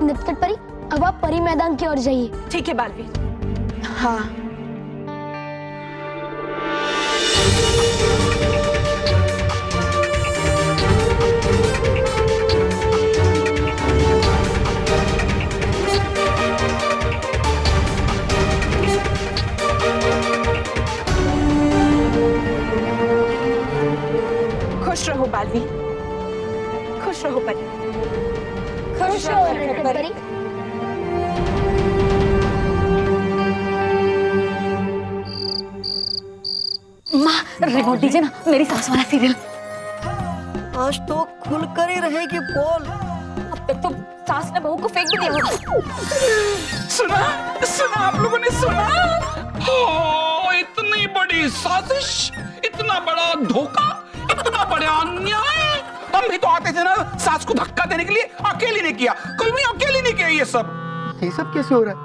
नटखट परी, अब आप परी मैदान की ओर जाइए। ठीक है बालवीर। हाँ। खुश रहो बालवीर, खुश रहो परी। खुश रहो नटखट परी। माँ रिमोट दीजिए ना, मेरी सास वाला सीरियल। आज तो खुलकर ही रहेगी बोल। अब तक तो सास ने बहू को फेंक भी दिया होगा। सुना सुना, आप लोगों ने सुना? ओ, इतनी बड़ी साजिश, इतना बड़ा धोखा, इतना बड़ा अन्याय। हम भी तो आते थे ना सास को धक्का देने के लिए, अकेले ने किया। कोई भी अकेले ने किया ये सब कैसे हो रहा है?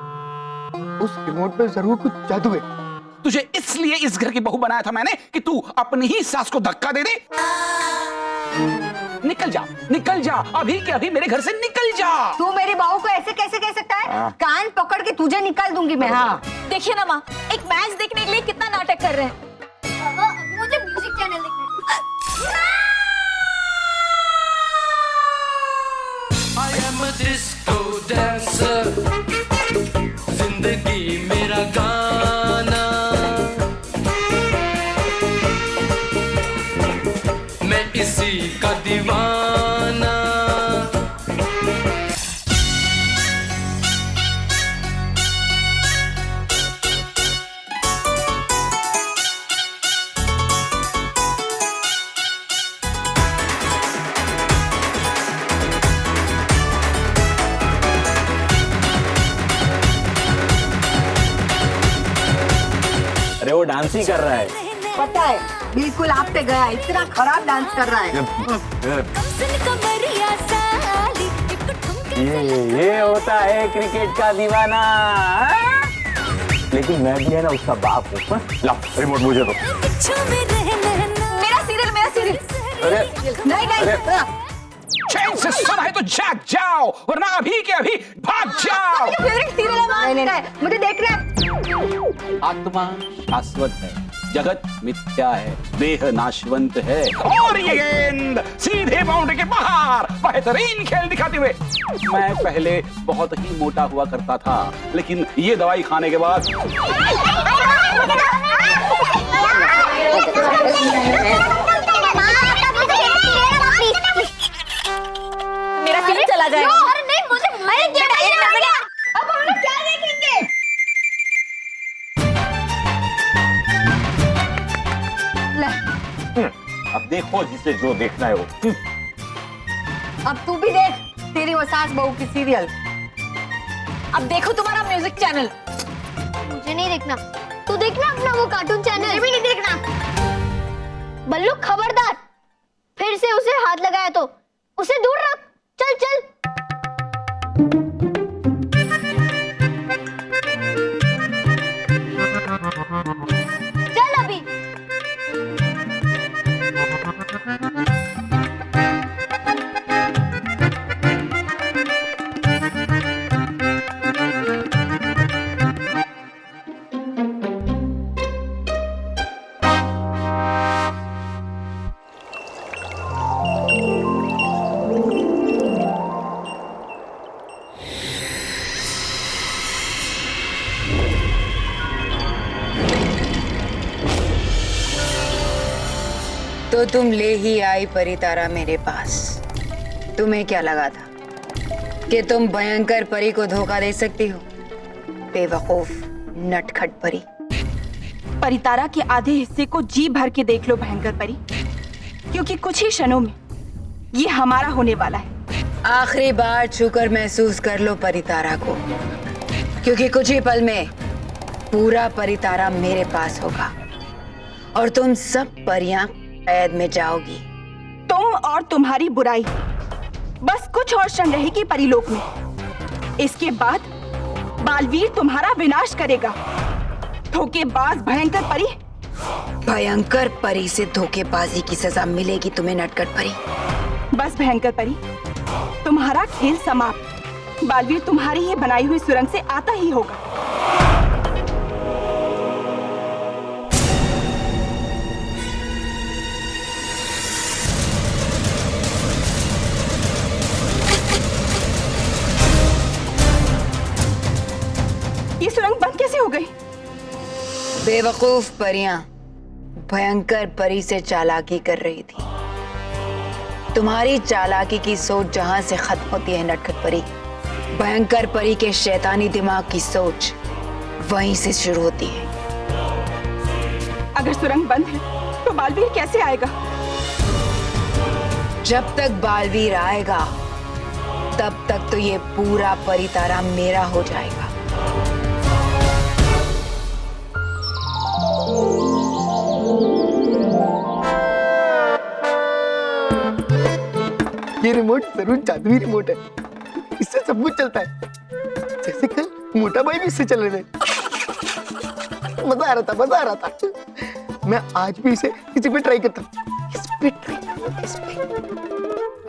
उस रिमोट पे जरूर कुछ जादू है। तुझे इसलिए इस घर की बहू बनाया था मैंने कि तू अपनी ही सास को धक्का दे दे। निकल जा, निकल जा, अभी के अभी मेरे घर से निकल जा। तू मेरी बहू को ऐसे कैसे कह सकता है? कान पकड़ के तुझे निकाल दूंगी मैं। हाँ देखिए ना माँ, एक मैच देखने के लिए कितना नाटक कर रहे हैं। मुझे म्यूजिक चैनल देखना I am a disco dancer, जिंदगी मेरा गाना, मैं इसी का दीवाना। अरे वो डांस ही कर रहा है। पता है, बिल्कुल आप पे गया, इतना खराब डांस कर रहा है। ये होता है क्रिकेट का दीवाना। लेकिन मैं भी है ना उसका बाप हूँ। ला रिमोट मुझे दो। मेरा सीरियल, मेरा सीरियल। अरे नहीं चैन से सुना है तो जाग जाओ, वरना अभी के अभी भाग जाओ। फेवरेट सीरियल है, मुझे देखना है। आत्मा शाश्वत है, जगत मिथ्या है, देह नाशवंत है। और ये गेंद सीधे बाउंड्री के बाहर बेहतरीन खेल दिखाते हुए। मैं पहले बहुत ही मोटा हुआ करता था, लेकिन ये दवाई खाने के बाद मेरा सीरियल चला जाएगा। अरे नहीं, मुझे अब हम लोग क्या देखेंगे? अब देखो जिसे जो देखना है वो। अब तू भी देख तेरी वो सास बहू की सीरियल। अब देखो तुम्हारा म्यूजिक चैनल। मुझे नहीं देखना, तू देखना अपना वो कार्टून चैनल। मुझे भी नहीं देखना। बल्लू खबरदार, फिर से उसे हाथ लगाया तो उसे दूर रख। चल चल। चल अभी। तो तुम ले ही आई परितारा मेरे पास। तुम्हें क्या लगा था कि तुम भयंकर परी को धोखा दे सकती हो? बेवकूफ नटखट परी। परितारा के आधे हिस्से को जी भर के देख लो भयंकर परी, क्योंकि कुछ ही क्षणों में ये हमारा होने वाला है। आखिरी बार छूकर महसूस कर लो परितारा को, क्योंकि कुछ ही पल में पूरा परितारा मेरे पास होगा और तुम सब परियां कैद में जाओगी। तुम और तुम्हारी बुराई बस कुछ और क्षण रहेगी परिलोक में। इसके बाद बालवीर तुम्हारा विनाश करेगा। धोखेबाज भयंकर परी। भयंकर परी से धोखेबाजी की सजा मिलेगी तुम्हें नटखट परी। बस भयंकर परी, तुम्हारा खेल समाप्त। बालवीर तुम्हारी ही बनाई हुई सुरंग से आता ही होगा। ये सुरंग बंद कैसे हो गई? बेवकूफ परियां भयंकर परी से चालाकी कर रही थी। तुम्हारी चालाकी की सोच जहां से खत्म होती है नटखट परी, भयंकर परी के शैतानी दिमाग की सोच वहीं से शुरू होती है। अगर सुरंग बंद है तो बालवीर कैसे आएगा? जब तक बालवीर आएगा तब तक तो ये पूरा परितारा मेरा हो जाएगा। ये रिमोट जरूर जादुई रिमोट है, इससे सब कुछ चलता है। जैसे कल मोटा भाई भी इससे चल रहे थे। मजा आ रहा था। मैं आज भी इसे किसी पे ट्राई करता हूँ। इस पे ट्राई करता, इस पे।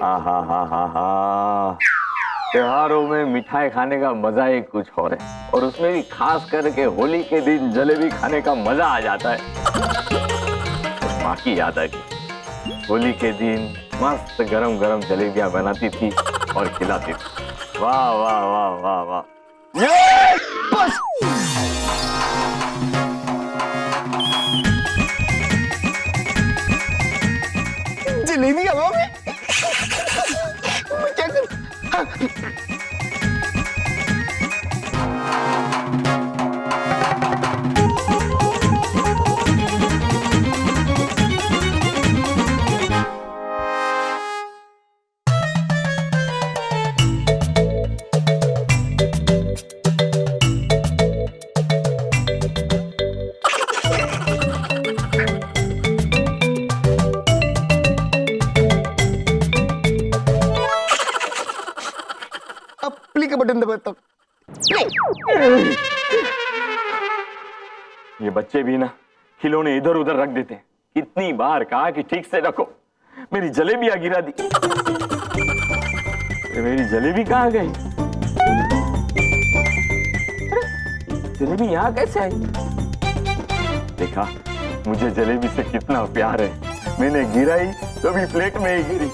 हाँ। त्योहारों में मिठाई खाने का मजा ही कुछ और है, और उसमें भी खास करके होली के दिन जलेबी खाने का मजा आ जाता है। माँ की याद आ गई। होली के दिन मस्त गरम गरम जलेबियां बनाती थी और खिलाती थी। वाह वाह वाह वाह वाह। बस जलेबी हवा में। मैं क्या करूं? हाँ। प्ले का बटन दबाता हूं। ये बच्चे भी ना खिलौने इधर उधर रख देते हैं। कितनी बार कहा कि ठीक से रखो, मेरी जलेबियां गिरा दी। मेरी जलेबी कहाँ गई? जलेबी यहाँ कैसे आई? देखा, मुझे जलेबी से कितना प्यार है। मैंने गिराई तो भी प्लेट में ही गिरी।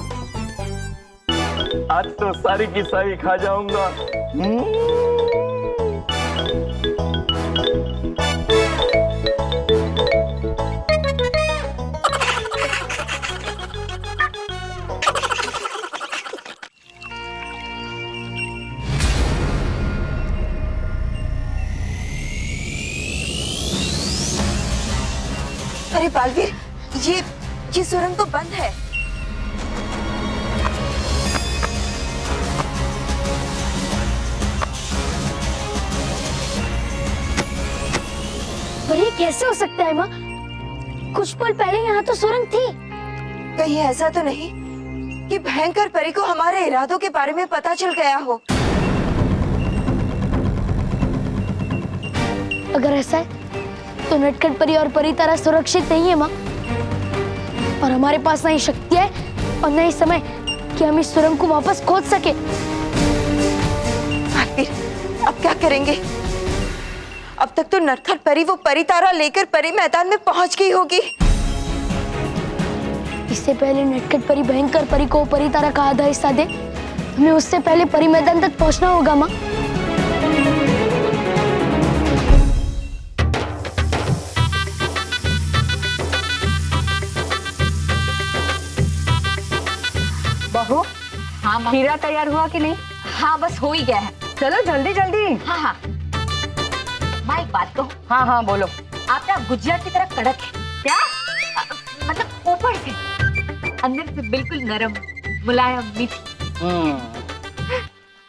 आज तो सारी की सारी खा जाऊंगा। अरे बालवीर, ये सुरंग तो बंद है। पर ये कैसे हो सकता है माँ? कुछ पल पहले यहाँ तो सुरंग थी। कहीं ऐसा तो नहीं कि भयंकर परी को हमारे इरादों के बारे में पता चल गया हो? अगर ऐसा है तो नटखट परी और परितारा सुरक्षित नहीं है माँ, और हमारे पास ना ही शक्ति है और ना ही समय कि हम इस सुरंग को वापस खोज सके। अब क्या करेंगे? अब तक तो नटखट परी वो परितारा लेकर परी मैदान में पहुंच गई होगी। इससे पहले नटखट परी भयंकर परी को परितारा का आधा हिस्सा दे, हमें उससे पहले परी मैदान तक पहुंचना होगा माँ। बहू, हाँ माँ। खीरा तैयार हुआ कि नहीं? हाँ, बस हो ही गया है। चलो जल्दी जल्दी। हाँ हाँ माँ, एक बात कहूँ? हाँ हाँ बोलो। आप ना गुजिया की तरह कड़क है। क्या? मतलब ऊपर से, अंदर से बिल्कुल नरम, मुलायम, मीठी।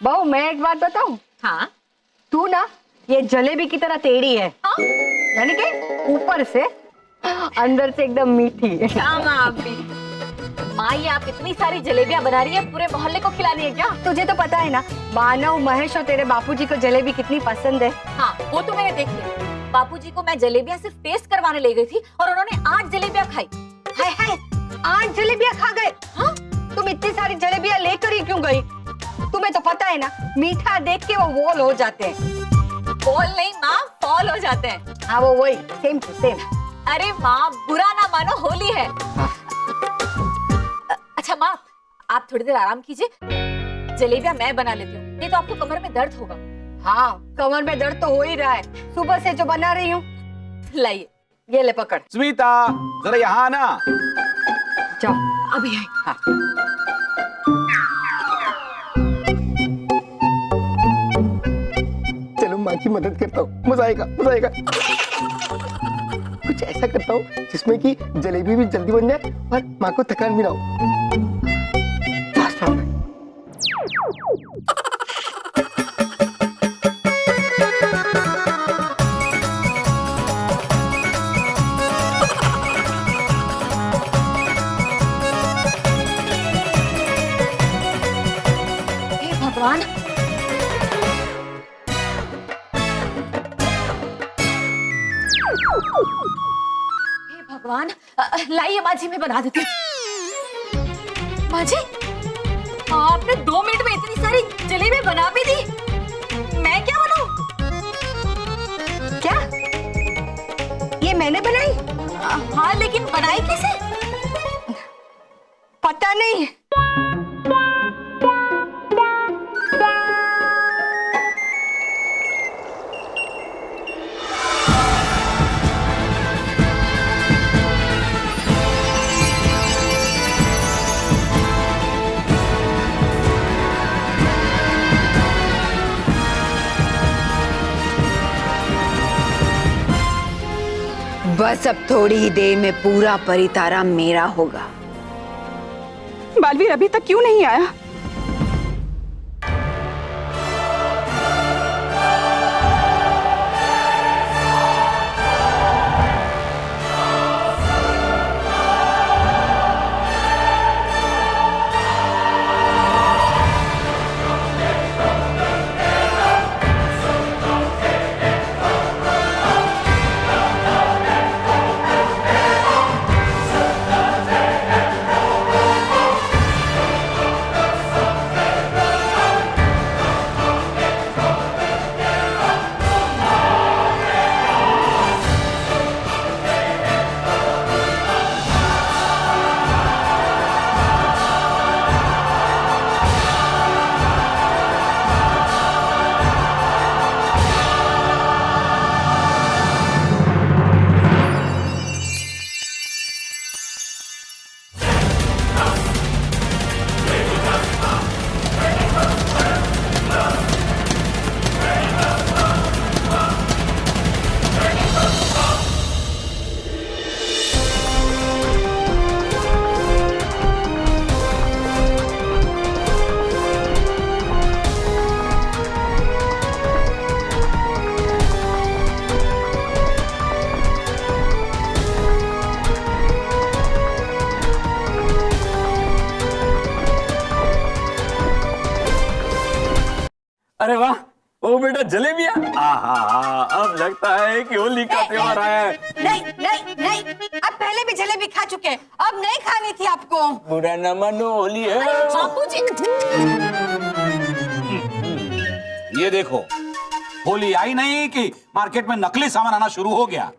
बहू, मैं एक बात बताऊं? हाँ तू ना ये जलेबी की तरह टेढ़ी है। हाँ? यानी कि ऊपर से अंदर से एकदम मीठी। हाँ माँ, आप भी। माँ, ये आप इतनी सारी जलेबियां बना रही है, पूरे मोहल्ले को खिलानी है क्या? तुझे तो पता है ना, मानव, महेश और तेरे बापूजी को जलेबी कितनी पसंद है। हाँ, वो तो मैंने देख लिया। बापूजी को मैं जलेबियां सिर्फ टेस्ट करवाने ले गई थी और उन्होंने 8 जलेबियां खाई। हाय हाय, 8 जलेबियां खा गए। हाँ? तुम इतनी सारी जलेबियां लेकर ही क्यों गई? तुम्हें तो पता है ना, मीठा देख के वो वॉल हो जाते हैं। बोल नहीं माँ, फॉल हो जाते हैं। हाँ वो वही, सेम टू सेम। अरे माँ, बुरा ना मानो, होली है। अच्छा माँ, आप थोड़ी देर आराम कीजिए, जलेबियाँ मैं बना लेती हूँ, नहीं तो आपको कमर में दर्द होगा। हाँ, कमर में दर्द तो हो ही रहा है, सुबह से जो बना रही हूँ। लाइए। ये ले पकड़। स्मिता, जरा यहाँ आना। जाओ, अभी आई। हाँ। चलो माँ की मदद करता हूँ, मजा आएगा मजा आएगा। कुछ ऐसा करता हूँ जिसमें कि जलेबी भी जल्दी बन जाए और माँ को थकान भी ना हो। Fast fast. हे भगवान, हे भगवान, लाइए माँ जी, मैं बना देती हूँ। माँ जी, आपने 2 मिनट में इतनी सारी जलेबी बना भी दी, मैं क्या बनाऊं? क्या? ये मैंने बनाई? हाँ, लेकिन बनाई कैसे? पता नहीं। बस अब थोड़ी ही देर में पूरा परितारा मेरा होगा। बालवीर अभी तक क्यों नहीं आया? अरे वाह, ओ बेटा जलेबियाँ। आहा, अब लगता है कि होली का त्योहार आया है। नहीं नहीं नहीं, अब पहले भी जलेबी खा चुके हैं, अब नहीं खानी थी आपको। बुरा न मानो, होली है। बापूजी, ये देखो, होली आई नहीं कि मार्केट में नकली सामान आना शुरू हो गया।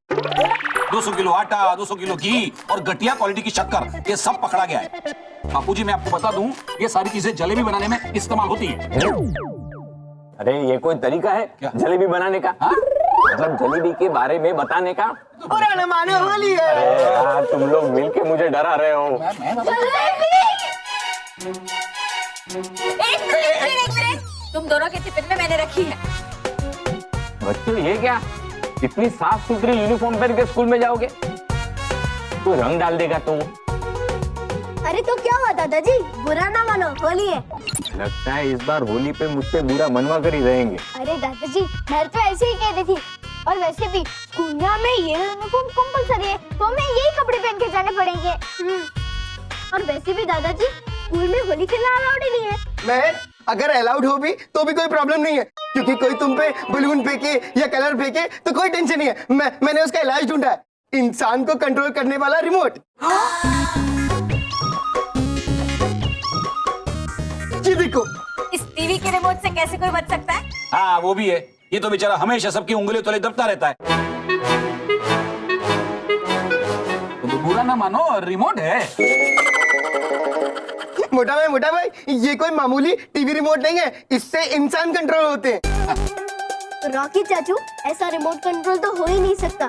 200 किलो आटा, 200 किलो घी और घटिया क्वालिटी की शक्कर, ये सब पकड़ा गया है। बापूजी, मैं आपको बता दूं, ये सारी चीजें जलेबी बनाने में इस्तेमाल होती है। अरे ये कोई तरीका है क्या? जलेबी बनाने का? हाँ? मतलब जलेबी के बारे में बताने का? बुरा न मानो, होली है। अरे यार, तुम लोग मिलके मुझे डरा रहे हो। एक मिनट, तुम दोनों के टिफिन में मैंने रखी है। बच्चों, ये क्या? इतनी साफ सुथरी यूनिफॉर्म पहन के स्कूल में जाओगे? तो रंग डाल देगा तो? अरे तो क्या हुआ दादाजी, बुरा ना मानो, होली है। लगता है इस बार होली पे मुझसे बुरा मनवा कर ही रहेंगे। अरे दादाजी, मैं तो ऐसे ही कह रही थी, और वैसे भी स्कूल में हमें ये यूनिफॉर्म कंपलसरी है, तो हमें यही कपड़े पहन के जाने पड़ेंगे। और वैसे भी दादाजी, स्कूल में होली खेलना अलाउड ही नहीं है। मैं अगर अलाउड हो भी तो भी कोई प्रॉब्लम नहीं है, क्योंकि कोई तुम पे बलून फेंके या कलर फेंके तो कोई टेंशन नहीं है। मैंने उसका इलाज ढूंढा है, इंसान को कंट्रोल करने वाला रिमोट। ये देखो, इस से कोई बच सकता है? हाँ वो भी है, ये तो बेचारा हमेशा सबकी उंगलियों तले दबता रहता है। तो बुरा ना मानो, रिमोट है। मोटा भाई ये कोई मामूली टीवी रिमोट नहीं है, इससे इंसान कंट्रोल होते हैं। रॉकी चाचू, ऐसा रिमोट कंट्रोल तो हो ही नहीं सकता।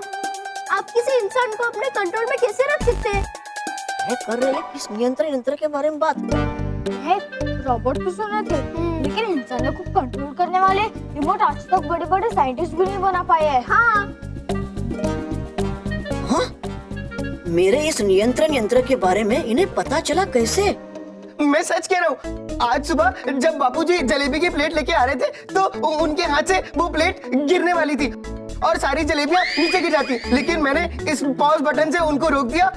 आप किसी इंसान को अपने कंट्रोल में कैसे रख सकते हैं? कर रहे हैं किस नियंत्रण यंत्र के बारे में बात? है रोबोट तो सुने थे, लेकिन इंसानों को कंट्रोल करने वाले रिमोट आज तक बड़े-बड़े साइंटिस्ट भी नहीं बना पाए हैं। हाँ। मेरे इस नियंत्रण यंत्र के बारे में इन्हें पता चला कैसे? मैं सच कह रहा हूँ, आज सुबह जब बापूजी जलेबी की प्लेट लेके आ रहे थे तो उनके हाथ से वो प्लेट गिरने वाली थी और सारी जलेबियां नीचे गिर जाती, लेकिन मैंने इस पॉज बटन से उनको रोक दिया।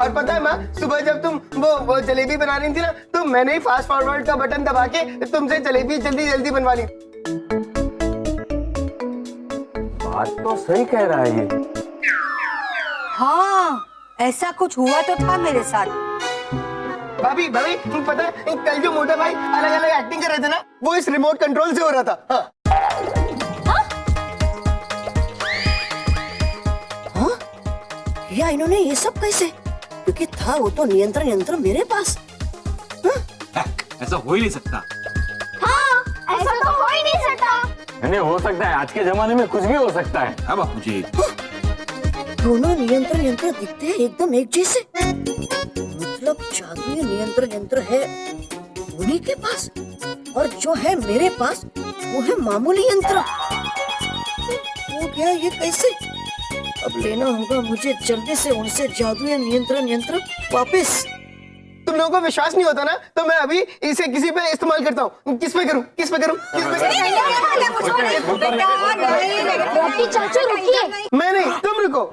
और पता है माँ, सुबह जब तुम वो जलेबी बना रही थी ना, तो मैंने ही फास्ट फॉरवर्ड का बटन दबा के तुमसे जलेबी जल्दी जल्दी बनवा ली। बात तो सही कह रहा है ये। हाँ, ऐसा कुछ हुआ तो था मेरे साथ। भाभी पता है कल जो मोटा भाई अलग अलग एक्टिंग कर रहे थे ना, वो इस रिमोट कंट्रोल से हो रहा था। हाँ? या इन्होंने ये सब कैसे? क्योंकि था वो तो नियंत्रण यंत्र मेरे पास। ऐसा हो ही नहीं सकता। हाँ, ऐसा तो हो ही नहीं सकता। नहीं हो सकता है, आज के जमाने में कुछ भी हो सकता है। हाँ बापूजी। दोनों नियंत्रण यंत्र दिखते हैं एकदम एक जैसे। मतलब जादुई नियंत्रण यंत्र है उन्हीं के पास, और जो है मेरे पास वो है मामूली यंत्र। हो गया ये कैसे? अब लेना होगा मुझे जल्दी से उनसे जादुई नियंत्रण यंत्र वापस। तुम लोगों को विश्वास नहीं होता ना, तो मैं अभी इसे किसी पे इस्तेमाल करता हूँ। किस पे करूँ? रॉकी चाचू रुकिए। मैं नहीं, तुम रुको।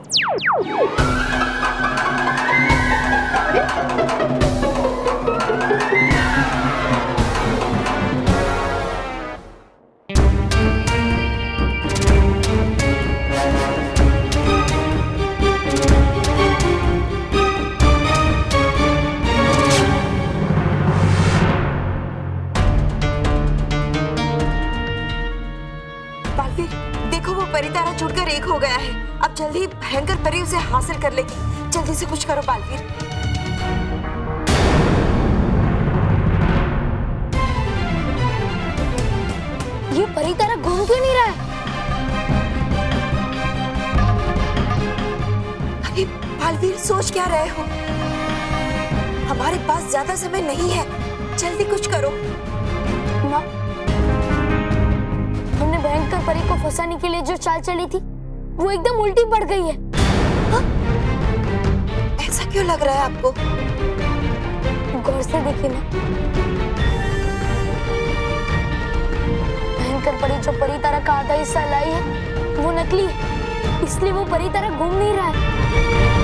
बालवीर, देखो वो परितारा जुड़कर एक हो गया है। अब जल्दी ही भयंकर परी उसे हासिल कर लेगी। जल्दी से कुछ करो बालवीर। ये परितारा घूम क्यों नहीं रहा है? अरे बालवीर, सोच क्या रहे हो? हमारे पास ज्यादा समय नहीं है, जल्दी कुछ करो। माँ, हमने भयंकर परी को फंसाने के लिए जो चाल चली थी, वो एकदम उल्टी पड़ गई है। हाँ? ऐसा क्यों लग रहा है आपको? गौर से देखिए ना, भयंकर परी जो परितारा का आधा हिस्सा लाई है, वो नकली है, इसलिए वो परितारा घूम नहीं रहा है।